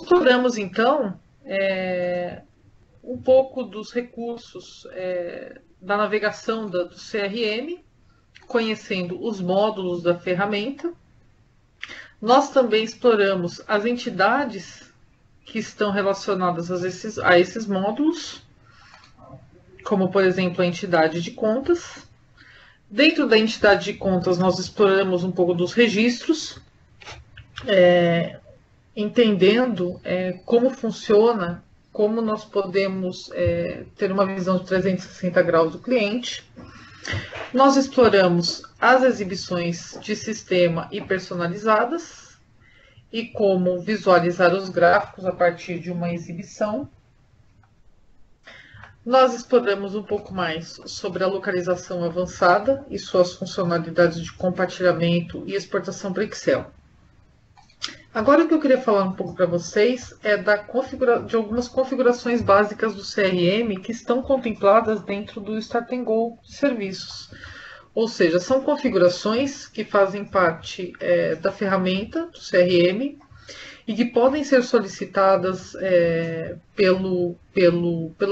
exploramos, então, um pouco dos recursos da navegação do CRM, conhecendo os módulos da ferramenta. Nós também exploramos as entidades que estão relacionadas a esses módulos, como, por exemplo, a entidade de contas. Dentro da entidade de contas, nós exploramos um pouco dos registros, entendendo como funciona, como nós podemos ter uma visão de 360 graus do cliente. Nós exploramos as exibições de sistema e personalizadas e como visualizar os gráficos a partir de uma exibição. Nós exploramos um pouco mais sobre a localização avançada e suas funcionalidades de compartilhamento e exportação para Excel. Agora o que eu queria falar um pouco para vocês é de algumas configurações básicas do CRM que estão contempladas dentro do Start and Go de serviços. Ou seja, são configurações que fazem parte da ferramenta do CRM e que podem ser solicitadas pelo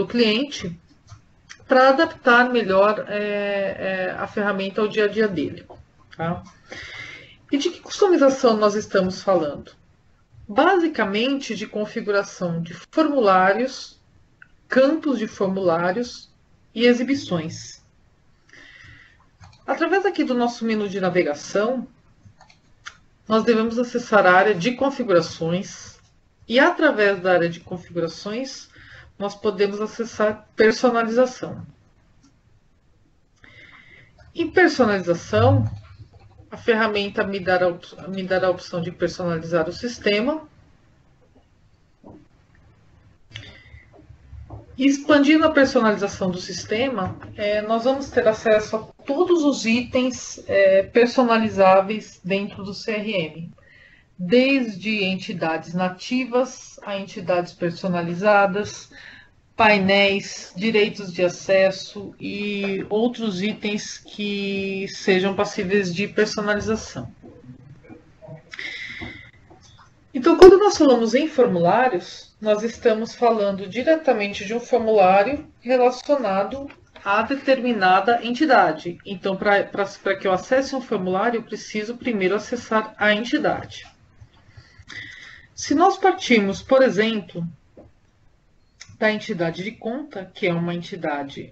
cliente para adaptar melhor a ferramenta ao dia a dia dele. Tá? E de que customização nós estamos falando? Basicamente de configuração de formulários, campos de formulários e exibições. Através aqui do nosso menu de navegação, nós devemos acessar a área de configurações e através da área de configurações, nós podemos acessar personalização. Em personalização, a ferramenta me dará a opção de personalizar o sistema. E expandindo a personalização do sistema, nós vamos ter acesso a todos os itens personalizáveis dentro do CRM. Desde entidades nativas a entidades personalizadas, painéis, direitos de acesso e outros itens que sejam passíveis de personalização. Então, quando nós falamos em formulários, nós estamos falando diretamente de um formulário relacionado a determinada entidade. Então, para que eu acesse um formulário, eu preciso primeiro acessar a entidade. Se nós partirmos, por exemplo, da entidade de conta, que é uma entidade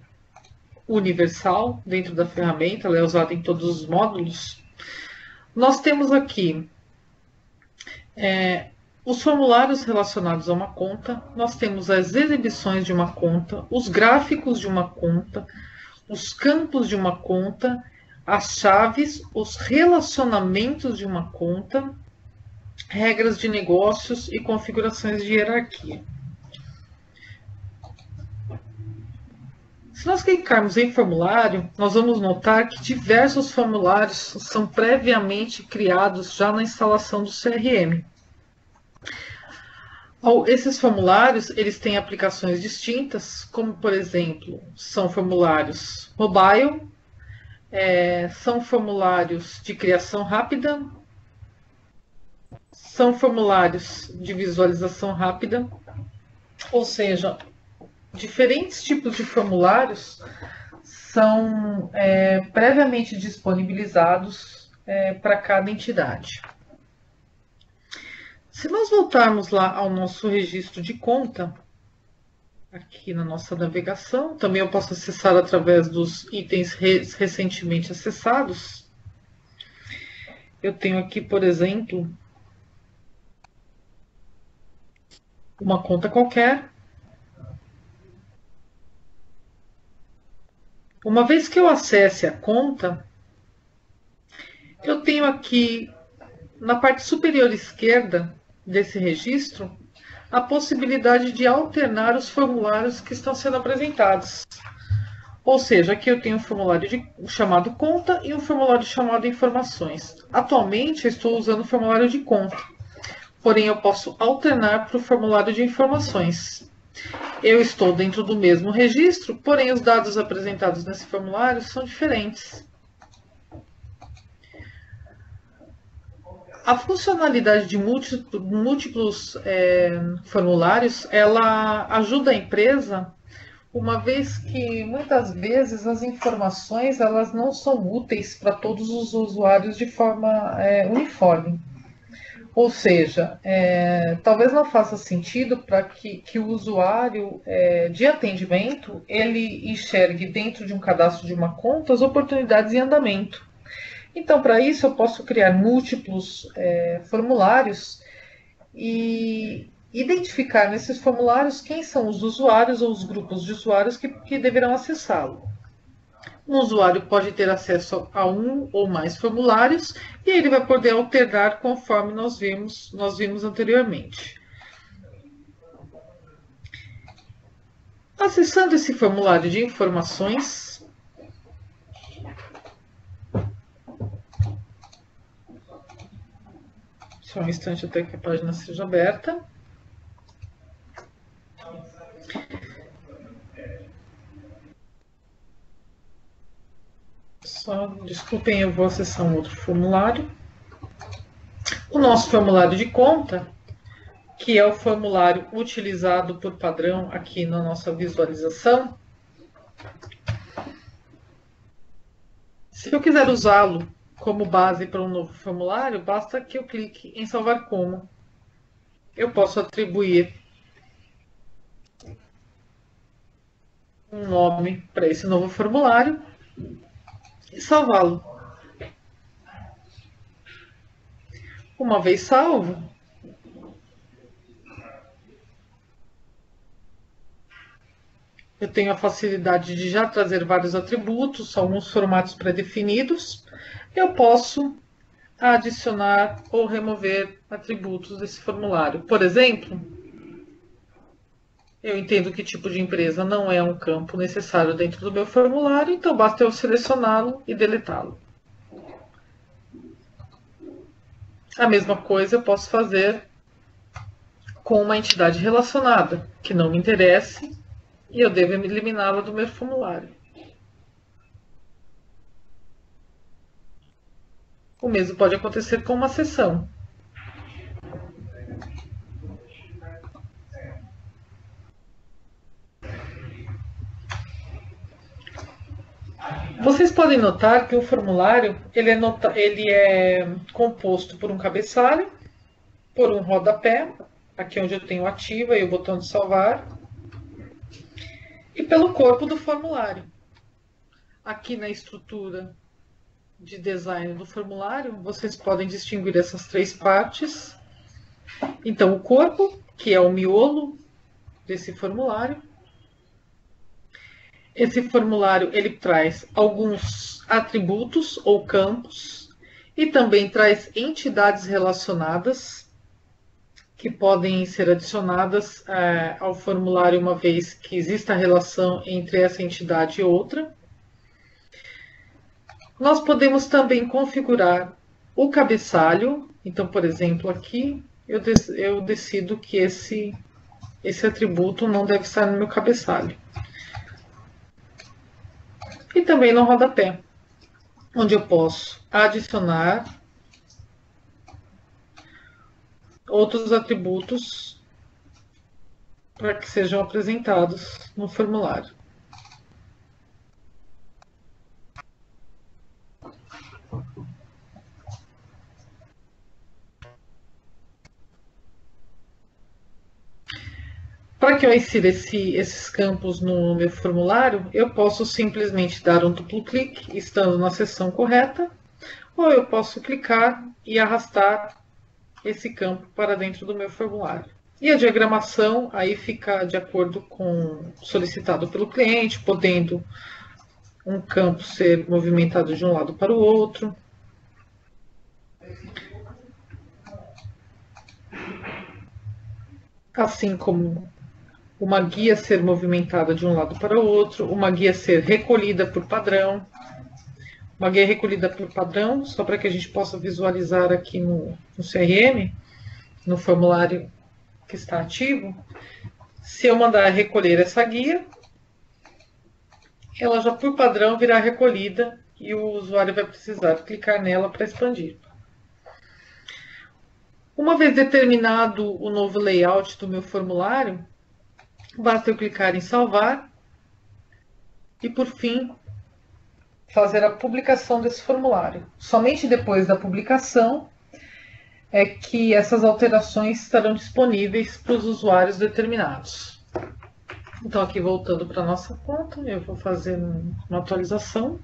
universal dentro da ferramenta, ela é usada em todos os módulos, nós temos aqui os formulários relacionados a uma conta, nós temos as exibições de uma conta, os gráficos de uma conta, os campos de uma conta, as chaves, os relacionamentos de uma conta, regras de negócios e configurações de hierarquia. Se nós clicarmos em formulário, nós vamos notar que diversos formulários são previamente criados já na instalação do CRM. Esses formulários, eles têm aplicações distintas, como, por exemplo, são formulários mobile, são formulários de criação rápida, são formulários de visualização rápida, ou seja, diferentes tipos de formulários são previamente disponibilizados para cada entidade. Se nós voltarmos lá ao nosso registro de conta, aqui na nossa navegação, também eu posso acessar através dos itens recentemente acessados. Eu tenho aqui, por exemplo, uma conta qualquer. Uma vez que eu acesse a conta, eu tenho aqui na parte superior esquerda desse registro a possibilidade de alternar os formulários que estão sendo apresentados. Ou seja, aqui eu tenho um formulário chamado conta e um formulário chamado informações. Atualmente eu estou usando o formulário de conta, porém eu posso alternar para o formulário de informações. Eu estou dentro do mesmo registro, porém os dados apresentados nesse formulário são diferentes. A funcionalidade de múltiplos formulários, ela ajuda a empresa, uma vez que muitas vezes as informações elas não são úteis para todos os usuários de forma uniforme. Ou seja, talvez não faça sentido para que o usuário de atendimento ele enxergue dentro de um cadastro de uma conta as oportunidades em andamento. Então, para isso, eu posso criar múltiplos formulários e identificar nesses formulários quem são os usuários ou os grupos de usuários que deverão acessá-lo. Um usuário pode ter acesso a um ou mais formulários e ele vai poder alternar conforme nós vimos anteriormente. Acessando esse formulário de informações, só um instante até que a página seja aberta. Só desculpem, eu vou acessar um outro formulário. O nosso formulário de conta, que é o formulário utilizado por padrão aqui na nossa visualização. Se eu quiser usá-lo como base para um novo formulário, basta que eu clique em salvar como. Eu posso atribuir um nome para esse novo formulário e salvá-lo. Uma vez salvo, eu tenho a facilidade de já trazer vários atributos, alguns formatos pré-definidos. Eu posso adicionar ou remover atributos desse formulário. Por exemplo, eu entendo que tipo de empresa não é um campo necessário dentro do meu formulário, então basta eu selecioná-lo e deletá-lo. A mesma coisa eu posso fazer com uma entidade relacionada, que não me interesse, e eu devo eliminá-la do meu formulário. O mesmo pode acontecer com uma seção. Vocês podem notar que o formulário ele é composto por um cabeçalho, por um rodapé, aqui onde eu tenho ativa e o botão de salvar, e pelo corpo do formulário. Aqui na estrutura de design do formulário, vocês podem distinguir essas três partes. Então, o corpo, que é o miolo desse formulário. Esse formulário ele traz alguns atributos ou campos e também traz entidades relacionadas que podem ser adicionadas ao formulário uma vez que exista a relação entre essa entidade e outra. Nós podemos também configurar o cabeçalho. Então, por exemplo, aqui eu decido que esse atributo não deve estar no meu cabeçalho. E também no rodapé, onde eu posso adicionar outros atributos para que sejam apresentados no formulário. Para que eu insira esses campos no meu formulário, eu posso simplesmente dar um duplo clique, estando na seção correta, ou eu posso clicar e arrastar esse campo para dentro do meu formulário. E a diagramação aí fica de acordo com o solicitado pelo cliente, podendo um campo ser movimentado de um lado para o outro. Assim como uma guia ser movimentada de um lado para o outro, uma guia ser recolhida por padrão. Uma guia recolhida por padrão, só para que a gente possa visualizar aqui no CRM, no formulário que está ativo. Se eu mandar recolher essa guia, ela já por padrão virá recolhida e o usuário vai precisar clicar nela para expandir. Uma vez determinado o novo layout do meu formulário, basta eu clicar em salvar e, por fim, fazer a publicação desse formulário. Somente depois da publicação é que essas alterações estarão disponíveis para os usuários determinados. Então, aqui voltando para a nossa conta, eu vou fazer uma atualização.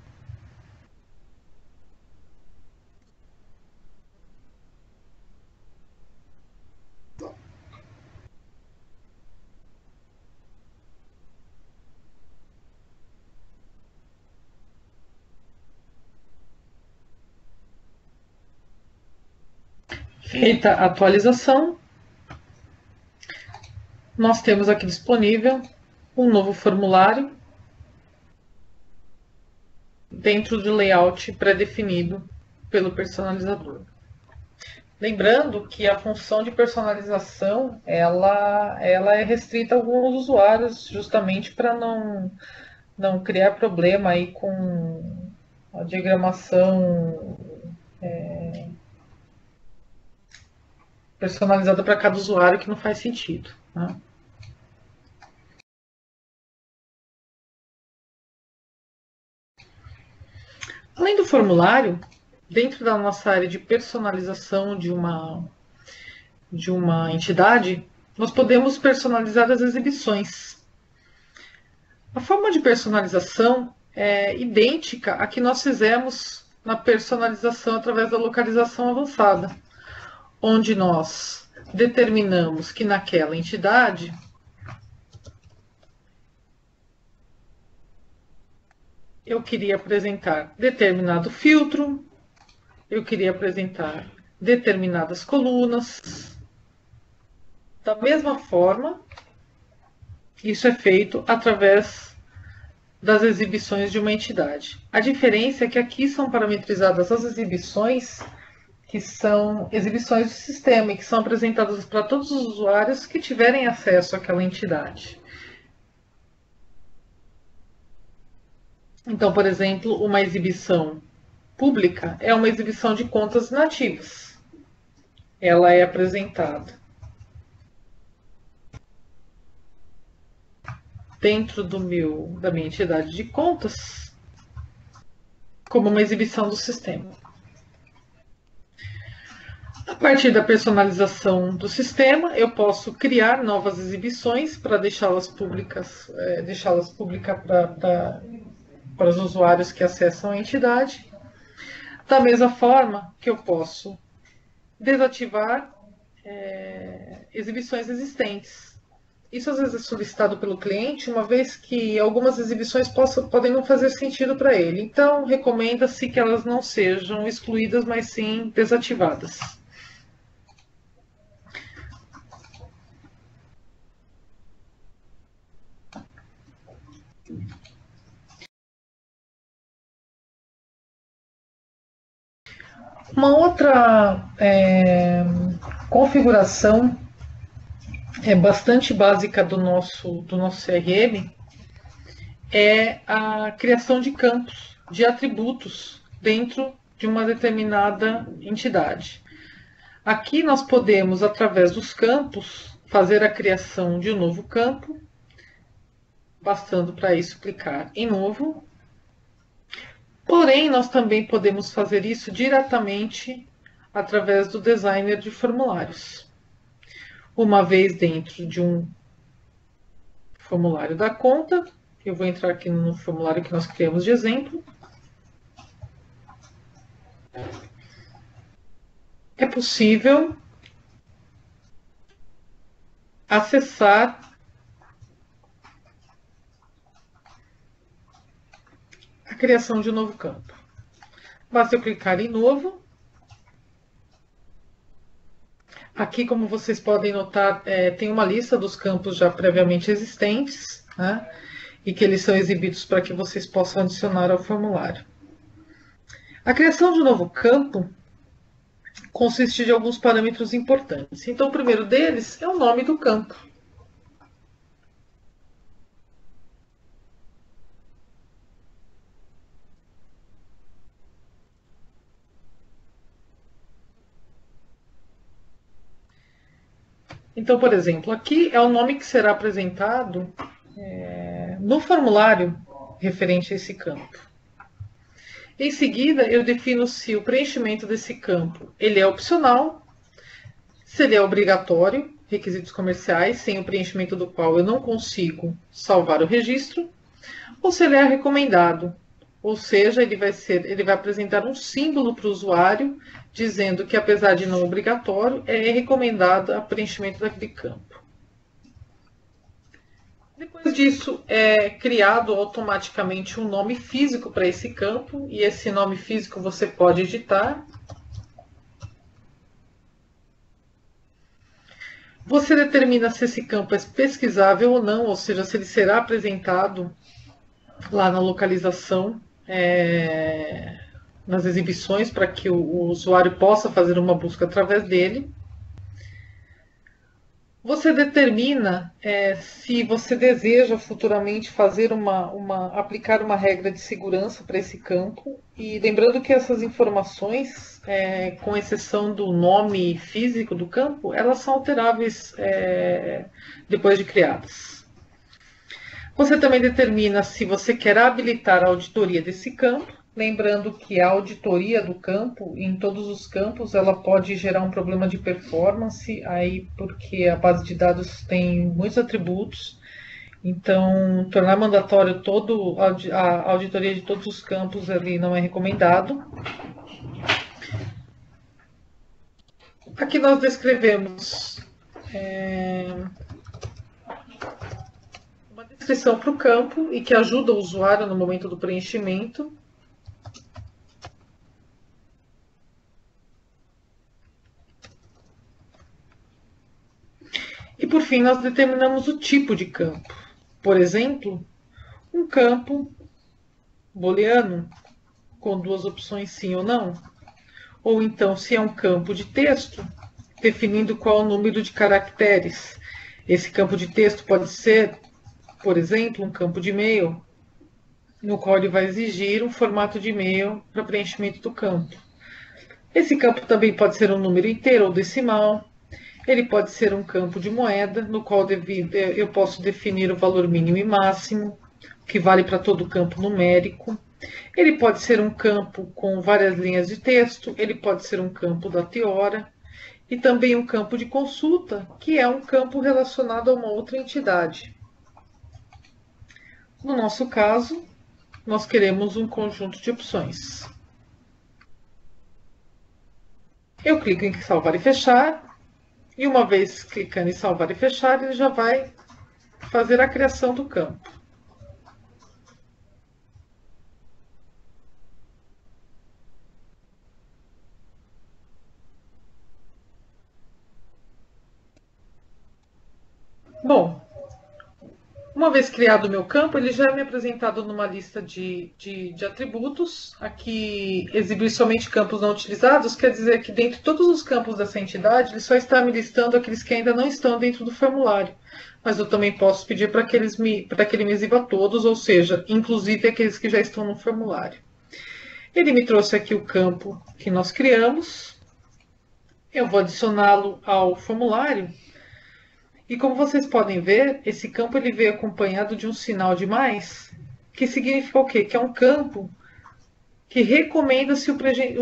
Feita a atualização, nós temos aqui disponível um novo formulário dentro do layout pré-definido pelo personalizador. Lembrando que a função de personalização ela é restrita a alguns usuários, justamente para não criar problema aí com a diagramação personalizada para cada usuário, que não faz sentido, né? Além do formulário, dentro da nossa área de personalização de uma entidade, nós podemos personalizar as exibições. A forma de personalização é idêntica à que nós fizemos na personalização através da localização avançada, onde nós determinamos que naquela entidade eu queria apresentar determinado filtro, eu queria apresentar determinadas colunas. Da mesma forma, isso é feito através das exibições de uma entidade. A diferença é que aqui são parametrizadas as exibições que são exibições do sistema e que são apresentadas para todos os usuários que tiverem acesso àquela entidade. Então, por exemplo, uma exibição pública é uma exibição de contas nativas. Ela é apresentada dentro da minha entidade de contas como uma exibição do sistema. A partir da personalização do sistema, eu posso criar novas exibições para deixá-las públicas, para os usuários que acessam a entidade. Da mesma forma que eu posso desativar exibições existentes. Isso às vezes é solicitado pelo cliente, uma vez que algumas exibições podem não fazer sentido para ele. Então, recomenda-se que elas não sejam excluídas, mas sim desativadas. Uma outra configuração bastante básica do nosso CRM é a criação de campos, de atributos dentro de uma determinada entidade. Aqui nós podemos, através dos campos, fazer a criação de um novo campo, bastando para isso clicar em novo. Porém, nós também podemos fazer isso diretamente através do designer de formulários. Uma vez dentro de um formulário da conta, eu vou entrar aqui no formulário que nós criamos de exemplo. É possível acessar a criação de um novo campo. Basta eu clicar em novo. Aqui, como vocês podem notar, tem uma lista dos campos já previamente existentes, né? E que eles são exibidos para que vocês possam adicionar ao formulário. A criação de um novo campo consiste de alguns parâmetros importantes. Então, o primeiro deles é o nome do campo. Então, por exemplo, aqui é o nome que será apresentado no formulário referente a esse campo. Em seguida, eu defino se o preenchimento desse campo ele é opcional, se ele é obrigatório, requisitos comerciais, sem o preenchimento do qual eu não consigo salvar o registro, ou se ele é recomendado, ou seja, ele vai apresentar um símbolo para o usuário dizendo que, apesar de não obrigatório, é recomendado o preenchimento daquele campo. Depois disso, é criado automaticamente um nome físico para esse campo, e esse nome físico você pode editar. Você determina se esse campo é pesquisável ou não, ou seja, se ele será apresentado lá na localização, nas exibições, para que o usuário possa fazer uma busca através dele. Você determina se você deseja futuramente fazer aplicar uma regra de segurança para esse campo. E lembrando que essas informações, com exceção do nome físico do campo, elas são alteráveis depois de criadas. Você também determina se você quer habilitar a auditoria desse campo. Lembrando que a auditoria do campo, em todos os campos, ela pode gerar um problema de performance, aí porque a base de dados tem muitos atributos. Então, tornar mandatório a auditoria de todos os campos ali não é recomendado. Aqui nós descrevemos uma descrição para o campo e que ajuda o usuário no momento do preenchimento. E por fim, nós determinamos o tipo de campo. Por exemplo, um campo booleano, com duas opções sim ou não. Ou então, se é um campo de texto, definindo qual o número de caracteres. Esse campo de texto pode ser, por exemplo, um campo de e-mail, no qual ele vai exigir um formato de e-mail para preenchimento do campo. Esse campo também pode ser um número inteiro ou decimal. Ele pode ser um campo de moeda, no qual eu posso definir o valor mínimo e máximo, que vale para todo o campo numérico. Ele pode ser um campo com várias linhas de texto, ele pode ser um campo data e hora, e também um campo de consulta, que é um campo relacionado a uma outra entidade. No nosso caso, nós queremos um conjunto de opções. Eu clico em salvar e fechar. E uma vez clicando em salvar e fechar, ele já vai fazer a criação do campo. Bom, uma vez criado o meu campo, ele já é me apresentado numa lista de atributos. Aqui, exibir somente campos não utilizados, quer dizer que dentro de todos os campos dessa entidade, ele só está me listando aqueles que ainda não estão dentro do formulário. Mas eu também posso pedir para que ele me exiba todos, ou seja, inclusive aqueles que já estão no formulário. Ele me trouxe aqui o campo que nós criamos. Eu vou adicioná-lo ao formulário. E como vocês podem ver, esse campo ele veio acompanhado de um sinal de mais, que significa o quê? Que é um campo que recomenda-se o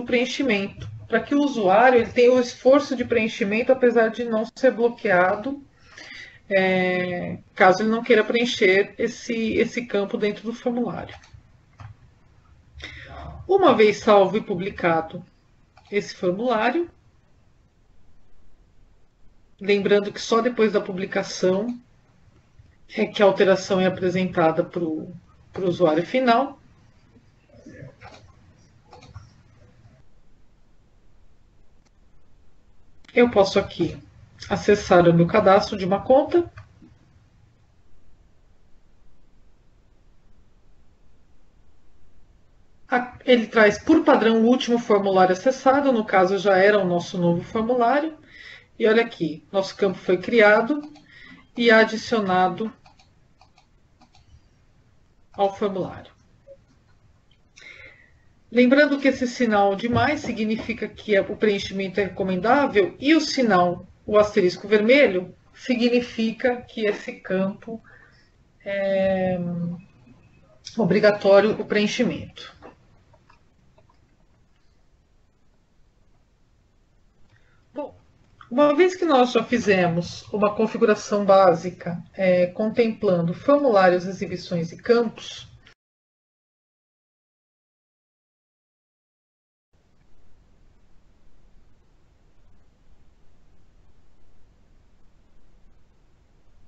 preenchimento, para que o usuário ele tenha o esforço de preenchimento, apesar de não ser bloqueado, caso ele não queira preencher esse campo dentro do formulário. Uma vez salvo e publicado esse formulário, lembrando que só depois da publicação é que a alteração é apresentada para o usuário final. Eu posso aqui acessar o meu cadastro de uma conta. Ele traz por padrão o último formulário acessado, no caso já era o nosso novo formulário. E olha aqui, nosso campo foi criado e adicionado ao formulário. Lembrando que esse sinal de mais significa que o preenchimento é recomendável e o sinal, o asterisco vermelho, significa que esse campo é obrigatório o preenchimento. Bom, uma vez que nós já fizemos uma configuração básica contemplando formulários, exibições e campos,